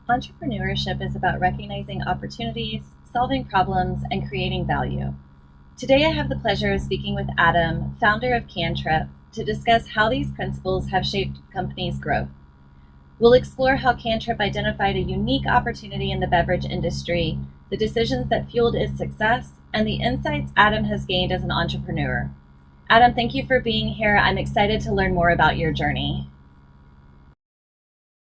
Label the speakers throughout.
Speaker 1: Entrepreneurship is about recognizing opportunities, solving problems, and creating value. Today, I have the pleasure of speaking with Adam, founder of Cantrip, to discuss how these principles have shaped the company's growth. We'll explore how Cantrip identified a unique opportunity in the beverage industry, the decisions that fueled its success, and the insights Adam has gained as an entrepreneur. Adam, thank you for being here. I'm excited to learn more about your journey.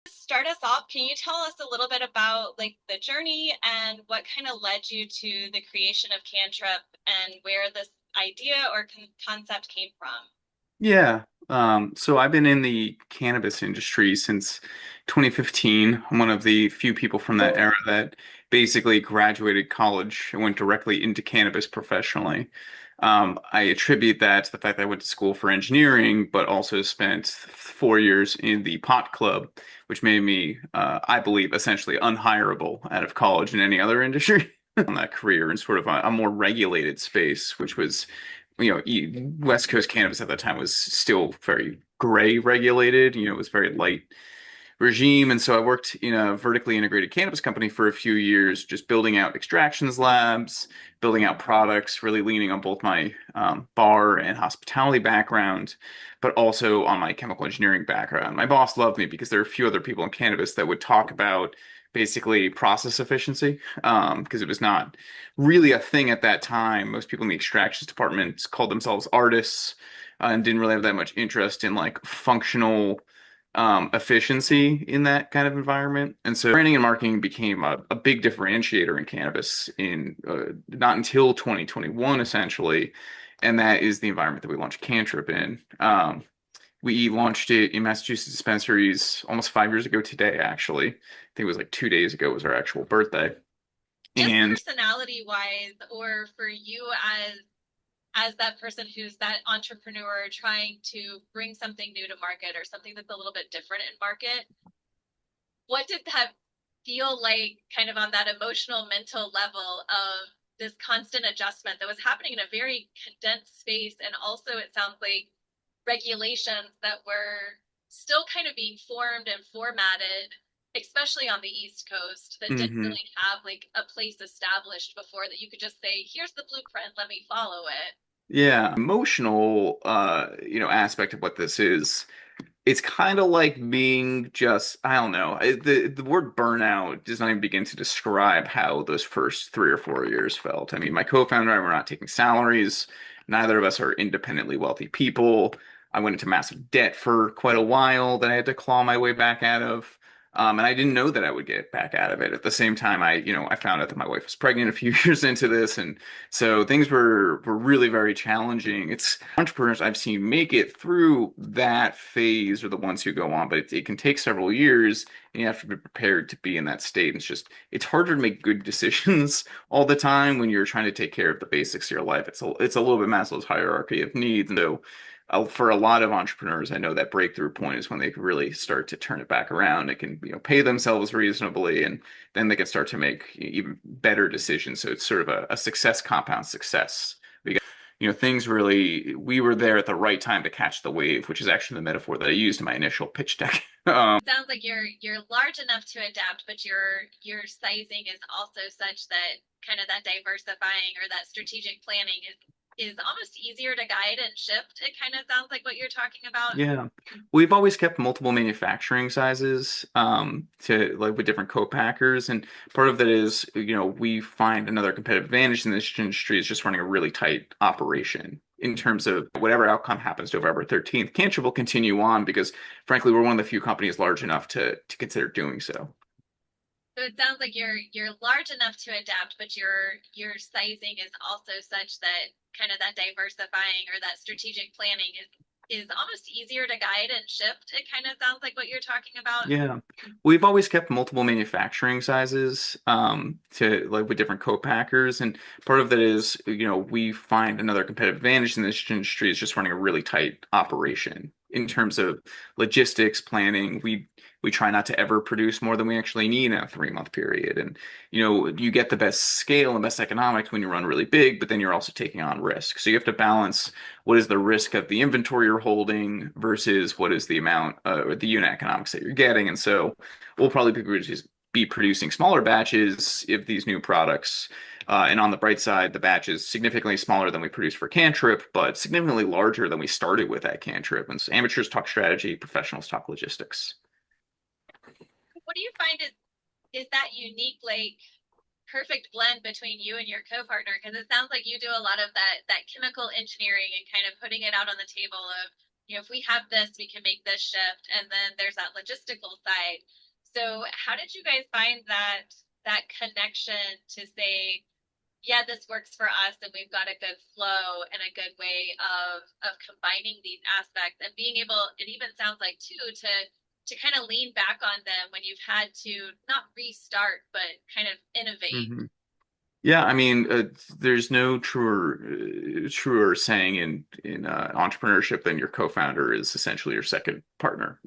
Speaker 2: Start us off, can you tell us a little bit about the journey and what kind of led you to the creation of Cantrip and where this idea or concept came from?
Speaker 3: Yeah. So I've been in the cannabis industry since 2015. I'm one of the few people from that era that basically graduated college and went directly into cannabis professionally. I attribute that to the fact that I went to school for engineering, but also spent 4 years in the pot club, which made me, I believe, essentially unhireable out of college in any other industry. On that career in sort of a more regulated space, which was West Coast cannabis at that time was still very gray regulated. It was very light regime. And so I worked in a vertically integrated cannabis company for a few years, just building out extractions labs, building out products, really leaning on both my bar and hospitality background, but also on my chemical engineering background. My boss loved me because there are a few other people in cannabis that would talk about basically process efficiency, because it was not really a thing at that time. Most people in the extractions department called themselves artists, and didn't really have that much interest in like functional efficiency in that kind of environment. And so branding and marketing became a big differentiator in cannabis in not until 2021, essentially. And that is the environment that we launched Cantrip in. We launched it in Massachusetts dispensaries almost 5 years ago today, actually. I think it was like 2 days ago was our actual birthday.
Speaker 2: Just
Speaker 3: And
Speaker 2: personality wise, or for you as that person who's that entrepreneur trying to bring something new to market or something that's a little bit different in market, what did that feel like kind of on that emotional mental level of this constant adjustment that was happening in a very condensed space, and also it sounds like regulations that were still kind of being formed and formatted, especially on the East Coast, that didn't
Speaker 3: mhm.
Speaker 2: really have like a place established before that you could just say, here's the blueprint, let me follow it.
Speaker 3: Yeah, emotional, aspect of what this is. It's kind of like being just, I don't know. The word burnout does not even begin to describe how those first 3 or 4 years felt. I mean, my co-founder and I were not taking salaries. Neither of us are independently wealthy people. I went into massive debt for quite a while that I had to claw my way back out of. And I didn't know that I would get back out of it. At the same time, I found out that my wife was pregnant a few years into this, and so things were really very challenging. It's entrepreneurs I've seen make it through that phase are the ones who go on, but it can take several years, and you have to be prepared to be in that state. And it's harder to make good decisions all the time when you're trying to take care of the basics of your life. It's a little bit Maslow's hierarchy of needs. And so for a lot of entrepreneurs, I know that breakthrough point is when they can really start to turn it back around. They can, pay themselves reasonably, and then they can start to make even better decisions. So it's sort of a success compound success. Things really, we were there at the right time to catch the wave, which is actually the metaphor that I used in my initial pitch deck.
Speaker 2: Sounds like you're large enough to adapt, but your sizing is also such that kind of that diversifying or that strategic planning is almost easier to guide and shift. It kind of sounds like what you're talking about.
Speaker 3: Yeah. We've always kept multiple manufacturing sizes, to like with different co-packers. And part of that is, we find another competitive advantage in this industry is just running a really tight operation in terms of whatever outcome happens November 13th. Cantrip will continue on because frankly, we're one of the few companies large enough to consider doing so.
Speaker 2: So it sounds like you're large enough to adapt, but your sizing is also such that kind of that diversifying or that strategic planning is almost easier to guide and shift. It kind of sounds like what you're talking about.
Speaker 3: Yeah. We've always kept multiple manufacturing sizes, to like with different co-packers. And part of that is, we find another competitive advantage in this industry is just running a really tight operation in terms of logistics, planning. We try not to ever produce more than we actually need in a 3 month period. And, you get the best scale and best economics when you run really big, but then you're also taking on risk. So you have to balance what is the risk of the inventory you're holding versus what is the amount or the unit economics that you're getting. And so we'll probably be producing smaller batches of these new products. And on the bright side, the batch is significantly smaller than we produce for Cantrip, but significantly larger than we started with at Cantrip. And so amateurs talk strategy, professionals talk logistics.
Speaker 2: What do you find is that unique, like perfect blend between you and your co-partner? Because it sounds like you do a lot of that chemical engineering and kind of putting it out on the table of, if we have this, we can make this shift, and then there's that logistical side. So how did you guys find that connection to say, yeah, this works for us, and we've got a good flow and a good way of combining these aspects and being able, it even sounds like too, to kind of lean back on them when you've had to not restart but kind of innovate.
Speaker 3: Mhm. Yeah, I mean, there's no truer saying in entrepreneurship than your co-founder is essentially your second partner.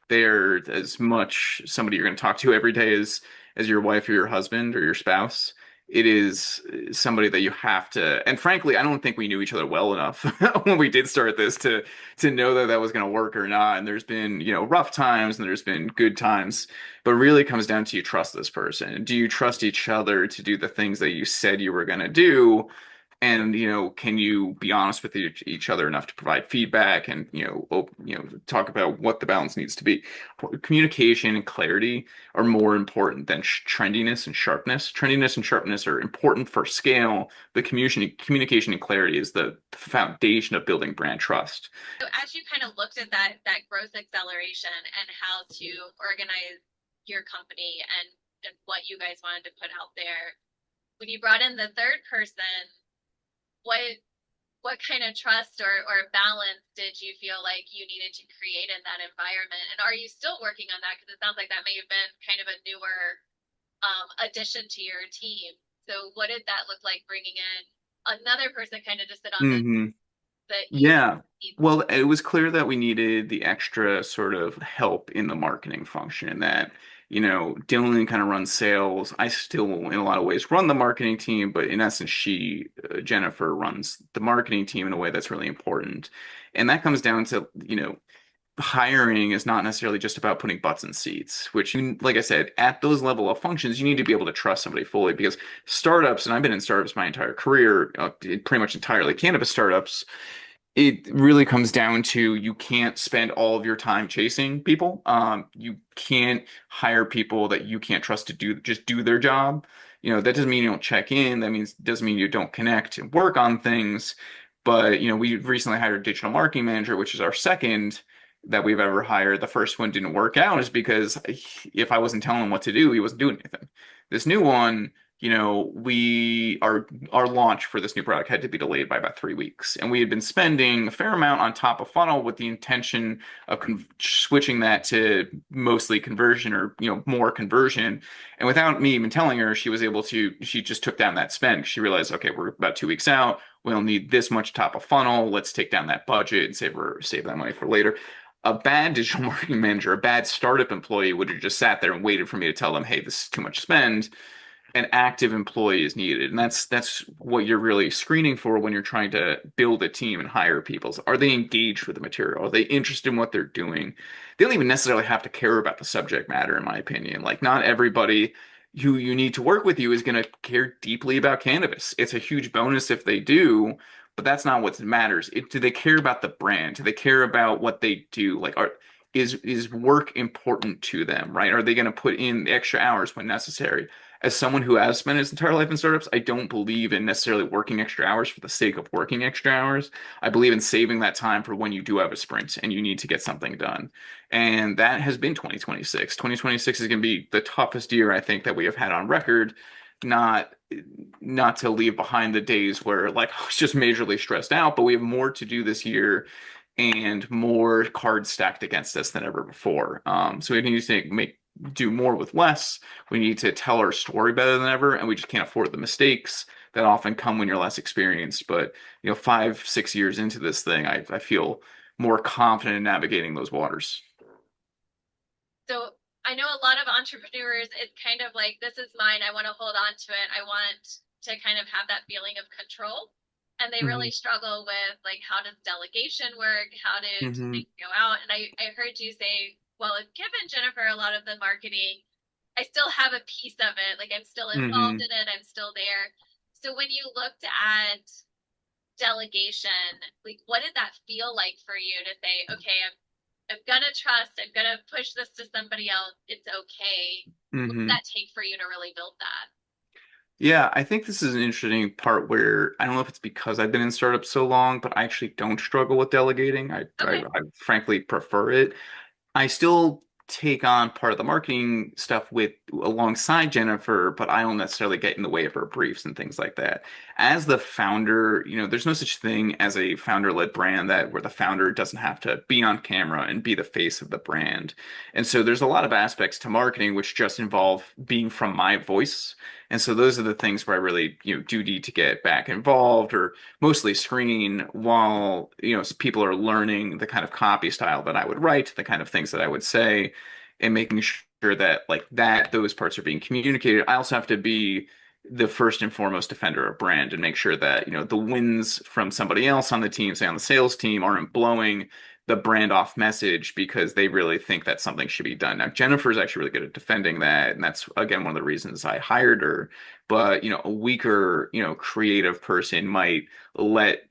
Speaker 3: They're as much somebody you're going to talk to every day as your wife or your husband or your spouse. It is somebody that you have to, and frankly, I don't think we knew each other well enough when we did start this to know that that was going to work or not. And there's been, rough times and there's been good times. But really comes down to you trust this person. Do you trust each other to do the things that you said you were going to do? And, can you be honest with each other enough to provide feedback and, talk about what the balance needs to be? Communication and clarity are more important than trendiness and sharpness. Trendiness and sharpness are important for scale, but communication and clarity is the foundation of building brand trust.
Speaker 2: So as you kind of looked at that growth acceleration and how to organize your company and what you guys wanted to put out there, when you brought in the third person, what kind of trust or balance did you feel like you needed to create in that environment? And are you still working on that? Because it sounds like that may have been kind of a newer addition to your team. So what did that look like, bringing in another person kind of to sit on
Speaker 3: Hmm.
Speaker 2: the
Speaker 3: Yeah. Well, it was clear that we needed the extra sort of help in the marketing function that, Dylan kind of runs sales. I still, in a lot of ways, run the marketing team, but in essence, Jennifer, runs the marketing team in a way that's really important. And that comes down to, hiring is not necessarily just about putting butts in seats, which like I said, at those level of functions, you need to be able to trust somebody fully because startups, and I've been in startups my entire career, pretty much entirely cannabis startups, it really comes down to you can't spend all of your time chasing people. You can't hire people that you can't trust to just do their job. That doesn't mean you don't check in. That means doesn't mean you don't connect and work on things. But we recently hired a digital marketing manager, which is our second that we've ever hired. The first one didn't work out is because if I wasn't telling him what to do, he wasn't doing anything. This new one, our launch for this new product had to be delayed by about 3 weeks, and we had been spending a fair amount on top of funnel with the intention of switching that to mostly conversion or more conversion. And without me even telling her, she just took down that spend. She realized, okay, we're about 2 weeks out. We'll need this much top of funnel. Let's take down that budget and save that money for later. A bad digital marketing manager, a bad startup employee would have just sat there and waited for me to tell them, hey, this is too much spend. An active employee is needed. And that's what you're really screening for when you're trying to build a team and hire people. Are they engaged with the material? Are they interested in what they're doing? They don't even necessarily have to care about the subject matter, in my opinion. Like, not everybody who you need to work with you is going to care deeply about cannabis. It's a huge bonus if they do, but that's not what matters. Do they care about the brand? Do they care about what they do? Like, is work important to them, right? Are they going to put in the extra hours when necessary? As someone who has spent his entire life in startups, I don't believe in necessarily working extra hours for the sake of working extra hours. I believe in saving that time for when you do have a sprint and you need to get something done. And that has been 2026. 2026 is going to be the toughest year I think that we have had on record. Not not to leave behind the days where like I was just majorly stressed out, but we have more to do this year and more cards stacked against us than ever before. So we need to do more with less. We need to tell our story better than ever, and we just can't afford the mistakes that often come when you're less experienced. But 5, 6 years into this thing, I feel more confident in navigating those waters.
Speaker 2: So I know a lot of entrepreneurs, it's kind of like, this is mine. I want to hold on to it. I want to kind of have that feeling of control. And they
Speaker 3: Hmm.
Speaker 2: really struggle with like, how does delegation work? How do
Speaker 3: Hmm.
Speaker 2: things go out? And I heard you say, well, I've given Jennifer a lot of the marketing I still have a piece of it. Like I'm still involved
Speaker 3: Hmm.
Speaker 2: in it. I'm still there. So when you looked at delegation, like what did that feel like for you to say, okay, I'm gonna trust, I'm gonna push this to somebody else. It's okay. What did
Speaker 3: Hmm.
Speaker 2: that take for you to really build that?
Speaker 3: Yeah, I think this is an interesting part where I don't know if it's because I've been in startups so long, but I actually don't struggle with delegating.
Speaker 2: Okay.
Speaker 3: I frankly prefer it. I still take on part of the marketing stuff with alongside Jennifer, but I don't necessarily get in the way of her briefs and things like that. As the founder, there's no such thing as a founder-led brand that where the founder doesn't have to be on camera and be the face of the brand. And so there's a lot of aspects to marketing which just involve being from my voice. And so those are the things where I really, do need to get back involved or mostly screen while people are learning the kind of copy style that I would write, the kind of things that I would say, and making sure that those parts are being communicated. I also have to be the first and foremost defender of brand and make sure that the wins from somebody else on the team, say on the sales team, aren't blowing the brand off message because they really think that something should be done. Now, Jennifer's actually really good at defending that, and that's again one of the reasons I hired her. But a weaker, creative person might let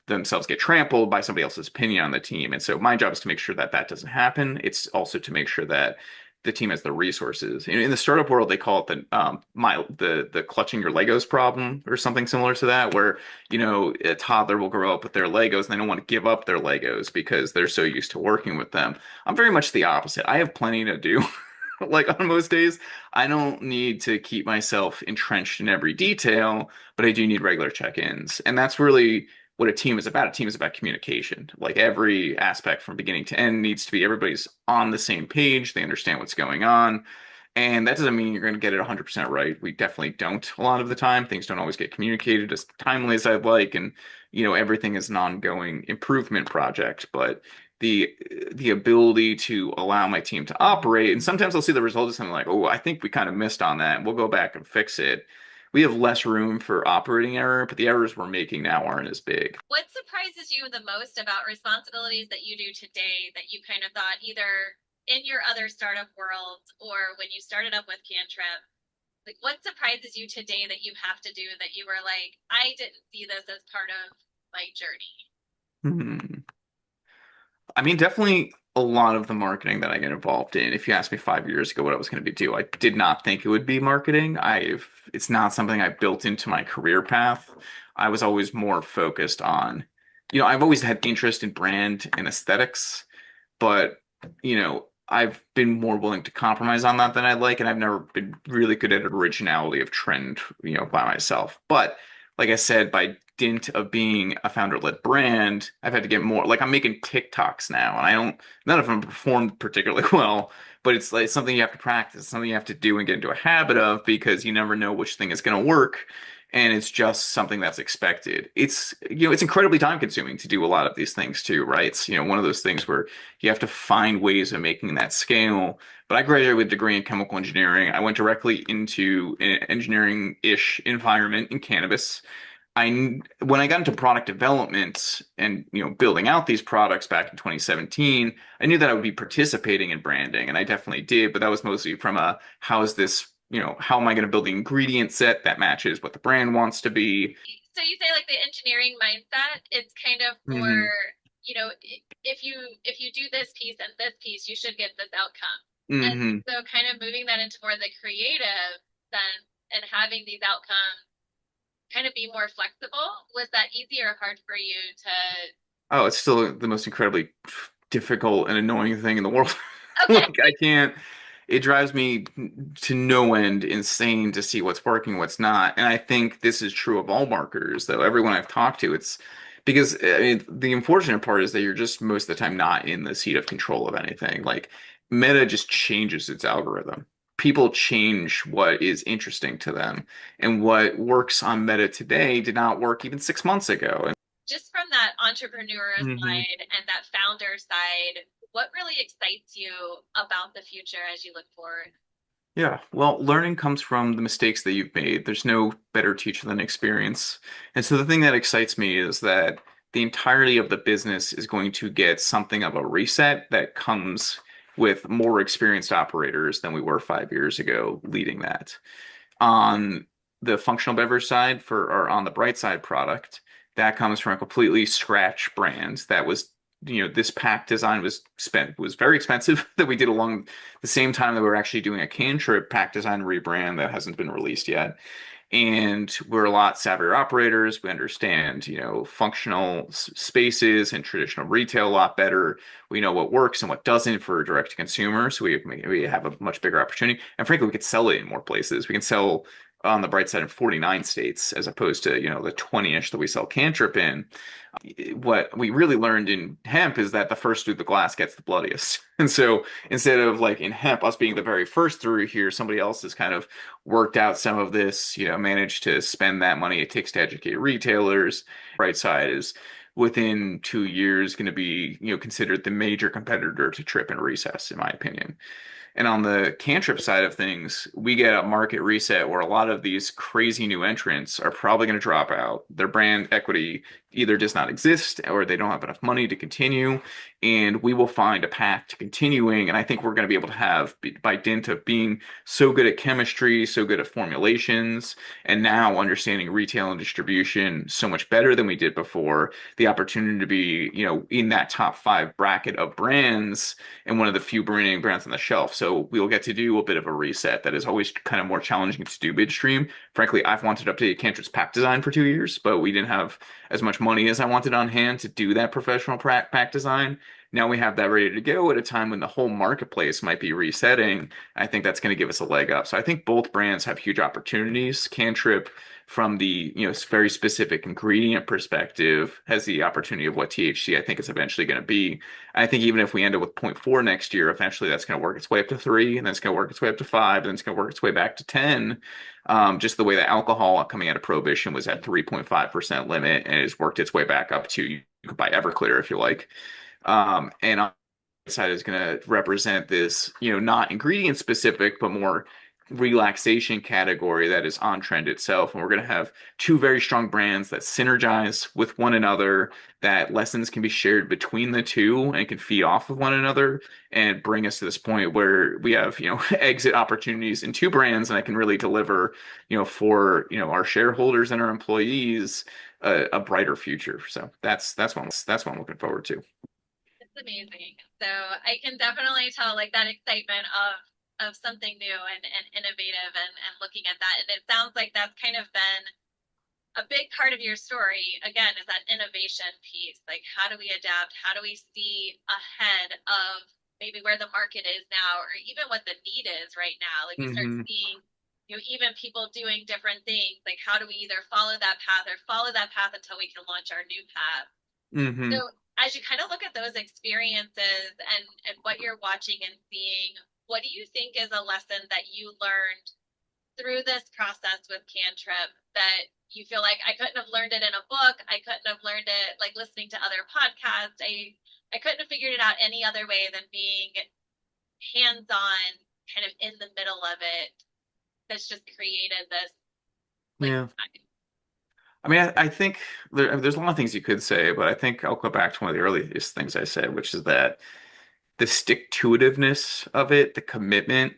Speaker 3: themselves get trampled by somebody else's opinion on the team. And so my job is to make sure that that doesn't happen. It's also to make sure that the team has the resources. In the startup world, they call it the clutching your Legos problem or something similar to that, where a toddler will grow up with their Legos and they don't want to give up their Legos because they're so used to working with them. I'm very much the opposite. I have plenty to do. Like on most days, I don't need to keep myself entrenched in every detail, but I do need regular check-ins. And that's really what a team is about. A team is about communication. Like every aspect from beginning to end needs to be everybody's on the same page. They understand what's going on. And that doesn't mean you're going to get it 100% right. We definitely don't a lot of the time. Things don't always get communicated as timely as I'd like. And, everything is an ongoing improvement project. But the the ability to allow my team to operate, and sometimes I'll see the result of something like, oh, I think we kind of missed on that. We'll go back and fix it. We have less room for operating error, but the errors we're making now aren't as big.
Speaker 2: What surprises you the most about responsibilities that you do today that you kind of thought either in your other startup world or when you started up with Cantrip? Like what surprises you today that you have to do that you were like, I didn't see this as part of my journey?
Speaker 3: Hmm. I mean, definitely a lot of the marketing that I get involved in. If you asked me 5 years ago what I was going to be do, I did not think it would be marketing. It's not something I built into my career path. I was always more focused on, I've always had interest in brand and aesthetics, but, I've been more willing to compromise on that than I like, and I've never been really good at originality of trend, by myself. But like I said, by dint of being a founder-led brand, I've had to get more. Like I'm making TikToks now, and none of them performed particularly well, but it's like something you have to practice, something you have to do and get into a habit of because you never know which thing is going to work. And it's just something that's expected. It's incredibly time consuming to do a lot of these things too, right? It's, one of those things where you have to find ways of making that scale. But I graduated with a degree in chemical engineering. I went directly into an engineering-ish environment in cannabis. When I got into product development and building out these products back in 2017, I knew that I would be participating in branding, and I definitely did. But that was mostly from a how is this, how am I going to build the ingredient set that matches what the brand wants to be?
Speaker 2: So you say like the engineering mindset, it's kind of more,
Speaker 3: Hmm.
Speaker 2: you know, if you do this piece and this piece, you should get this outcome. And
Speaker 3: Hmm.
Speaker 2: so kind of moving that into more the creative sense and having these outcomes kind of be more flexible, was that easy or hard for you to
Speaker 3: Oh, it's still the most incredibly difficult and annoying thing in the world.
Speaker 2: okay.
Speaker 3: Like I can't. It drives me to no end insane to see what's working, what's not. And I think this is true of all marketers, though. Everyone I've talked to, it's because I mean, the unfortunate part is that you're just most of the time not in the seat of control of anything. Like Meta just changes its algorithm. People change what is interesting to them, and what works on Meta today did not work even 6 months ago.
Speaker 2: Just from that entrepreneur
Speaker 3: And
Speaker 2: side and that founder side, what really excites you about the future as you look forward?
Speaker 3: Yeah, well, learning comes from the mistakes that you've made. There's no better teacher than experience. And so the thing that excites me is that the entirety of the business is going to get something of a reset that comes with more experienced operators than we were 5 years ago leading that. On the functional beverage side or on the Bright Side product, that comes from a completely scratch brand that was, this pack design was very expensive that we did along the same time that we were actually doing a Cantrip pack design rebrand that hasn't been released yet. And we're a lot savvier operators. We understand, functional spaces and traditional retail a lot better. We know what works and what doesn't for direct to consumer. So we have a much bigger opportunity. And frankly, we could sell it in more places. We can sell on the Bright Side in 49 states as opposed to, the 20-ish that we sell Cantrip in. What we really learned in hemp is that the first through the glass gets the bloodiest. And so instead of like in hemp, us being the very first through here, somebody else has kind of worked out some of this, managed to spend that money it takes to educate retailers. Bright Side is within 2 years going to be, considered the major competitor to Trip and Recess, in my opinion. And on the Cantrip side of things, we get a market reset where a lot of these crazy new entrants are probably going to drop out. Their brand equity either does not exist or they don't have enough money to continue. And we will find a path to continuing. And I think we're going to be able to have, by dint of being so good at chemistry, so good at formulations, and now understanding retail and distribution so much better than we did before, the opportunity to be, in that top 5 bracket of brands and one of the few remaining brands on the shelf. So we'll get to do a bit of a reset that is always kind of more challenging to do midstream. Frankly, I've wanted to update Cantrip's pack design for 2 years, but we didn't have as much money as I wanted on hand to do that professional pack design. Now we have that ready to go at a time when the whole marketplace might be resetting. I think that's going to give us a leg up. So I think both brands have huge opportunities. Cantrip, from the very specific ingredient perspective, has the opportunity of what THC I think is eventually going to be. I think even if we end up with 0.4 next year, eventually that's going to work its way up to 3, and then it's going to work its way up to 5, and then it's going to work its way back to 10. Just the way that alcohol coming out of Prohibition was at 3.5% limit, and it's worked its way back up to, you could buy Everclear if you like. And on the side is going to represent this, not ingredient specific, but more relaxation category that is on trend itself. And we're going to have 2 very strong brands that synergize with one another, that lessons can be shared between the two and can feed off of one another and bring us to this point where we have, exit opportunities in 2 brands, and I can really deliver, for, our shareholders and our employees a brighter future. So that's what I'm looking forward to.
Speaker 2: It's amazing. So I can definitely tell like that excitement of something new and innovative and looking at that. And it sounds like that's kind of been a big part of your story, again, is that innovation piece. Like, how do we adapt? How do we see ahead of maybe where the market is now, or even what the need is right now? Like, we start seeing, even people doing different things. Like, how do we either follow that path until we can launch our new path? So as you kind of look at those experiences and what you're watching and seeing, what do you think is a lesson that you learned through this process with Cantrip that you feel like I couldn't have learned it in a book, I couldn't have learned it like listening to other podcasts, I couldn't have figured it out any other way than being hands-on, kind of in the middle of it, that's just created this time?
Speaker 3: I mean, I think there's a lot of things you could say, but I think I'll go back to one of the earliest things I said, which is that the stick-to-itiveness of it, the commitment,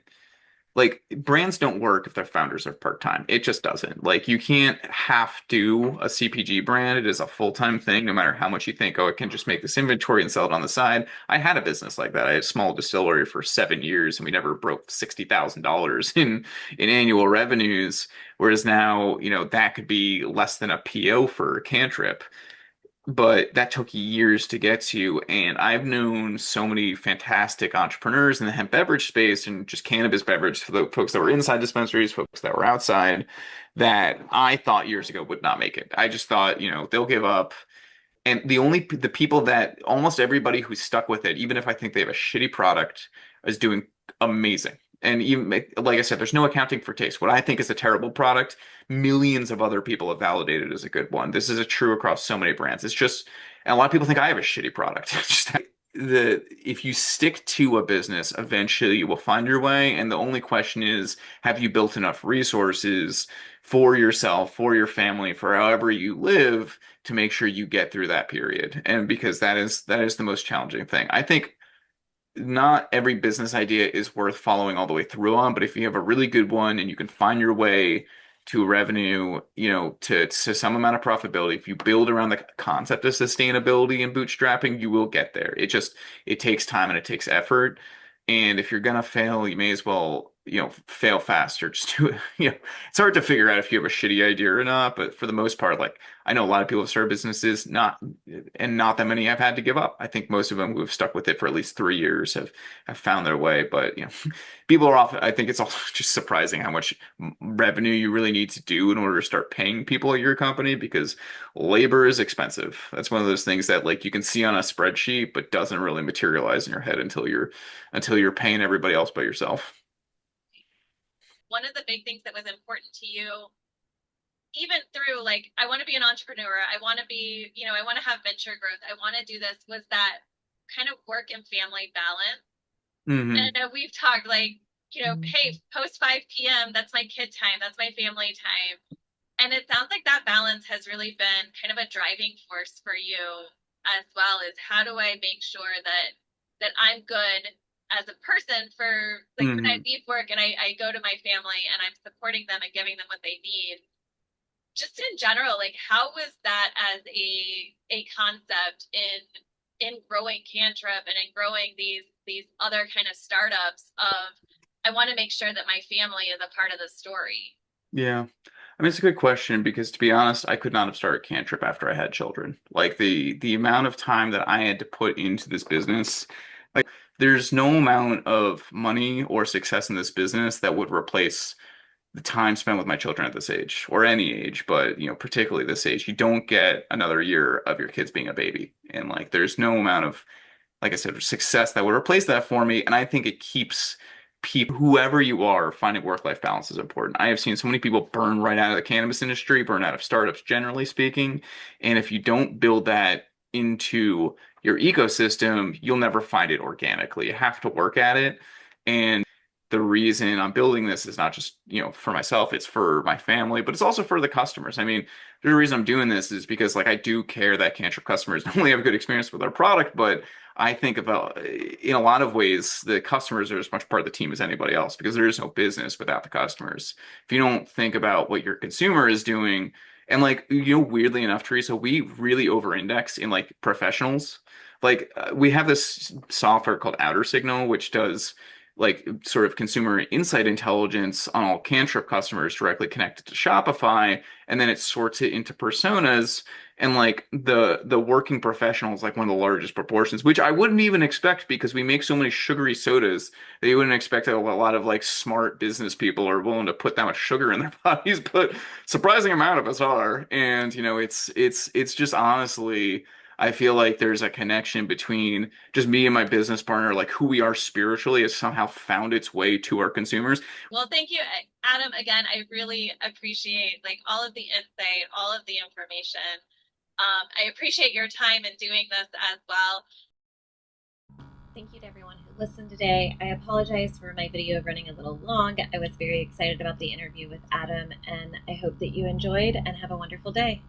Speaker 3: like brands don't work if their founders are part-time. It just doesn't. Like you can't half do a CPG brand. It is a full-time thing, no matter how much you think, oh, it can just make this inventory and sell it on the side. I had a business like that. I had a small distillery for 7 years and we never broke $60,000 in annual revenues. Whereas now, that could be less than a PO for Cantrip. But that took years to get to. And I've known so many fantastic entrepreneurs in the hemp beverage space and just cannabis beverage, for the folks that were inside dispensaries, folks that were outside, that I thought years ago would not make it. I just thought, they'll give up. And the people that almost everybody who's stuck with it, even if I think they have a shitty product, is doing amazing. And even like I said, there's no accounting for taste. What I think is a terrible product, millions of other people have validated as a good one. This is a true across so many brands. It's just, and a lot of people think I have a shitty product. Just if you stick to a business, eventually you will find your way. And the only question is, have you built enough resources for yourself, for your family, for however you live, to make sure you get through that period? And because that is the most challenging thing. I think not every business idea is worth following all the way through on, but if you have a really good one and you can find your way to revenue, to some amount of profitability, if you build around the concept of sustainability and bootstrapping, you will get there. It takes time and it takes effort. And if you're gonna fail, you may as well, fail faster. Just do it. It's hard to figure out if you have a shitty idea or not, but for the most part, like I know a lot of people have started businesses, not that many have had to give up. I think most of them who have stuck with it for at least 3 years have found their way. But people are often. I think it's also just surprising how much revenue you really need to do in order to start paying people at your company because labor is expensive. That's one of those things that like you can see on a spreadsheet, but doesn't really materialize in your head until you're paying everybody else by yourself.
Speaker 2: One of the big things that was important to you, even through like, I want to be an entrepreneur, I want to be, I want to have venture growth, I want to do this, was that kind of work and family balance. And
Speaker 3: Hmm.
Speaker 2: I know we've talked like, hey, post 5 p.m., that's my kid time, that's my family time. And it sounds like that balance has really been kind of a driving force for you as well, is how do I make sure that I'm good as a person for like when I
Speaker 3: Hmm.
Speaker 2: leave work and I go to my family and I'm supporting them and giving them what they need. Just in general, like how was that as a concept in growing Cantrip and in growing these other kind of startups of I want to make sure that my family is a part of the story.
Speaker 3: Yeah. I mean, it's a good question because to be honest, I could not have started Cantrip after I had children. Like the amount of time that I had to put into this business, like there's no amount of money or success in this business that would replace the time spent with my children at this age or any age, but particularly this age. You don't get another year of your kids being a baby. And like there's no amount of like I said, success that would replace that for me. And I think it keeps people, whoever you are, finding work-life balance is important. I have seen so many people burn right out of the cannabis industry, burn out of startups, generally speaking. And if you don't build that into your ecosystem, you'll never find it organically. You have to work at it. And the reason I'm building this is not just, for myself, it's for my family, but it's also for the customers. I mean, the reason I'm doing this is because like I do care that Cantrip customers not only have a good experience with our product, but I think about in a lot of ways the customers are as much part of the team as anybody else because there is no business without the customers. If you don't think about what your consumer is doing, and like weirdly enough, Teresa, we really over-index in like professionals. Like we have this software called Outer Signal, which does like sort of consumer insight intelligence on all Cantrip customers directly connected to Shopify, and then it sorts it into personas and like the working professional is like one of the largest proportions, which I wouldn't even expect because we make so many sugary sodas that you wouldn't expect that a lot of like smart business people are willing to put that much sugar in their bodies, but surprising amount of us are. And it's just honestly, I feel like there's a connection between just me and my business partner, like who we are spiritually has somehow found its way to our consumers.
Speaker 2: Well, thank you, Adam. Again, I really appreciate like all of the insight, all of the information. I appreciate your time in doing this as well.
Speaker 1: Thank you to everyone who listened today. I apologize for my video running a little long. I was very excited about the interview with Adam, and I hope that you enjoyed and have a wonderful day.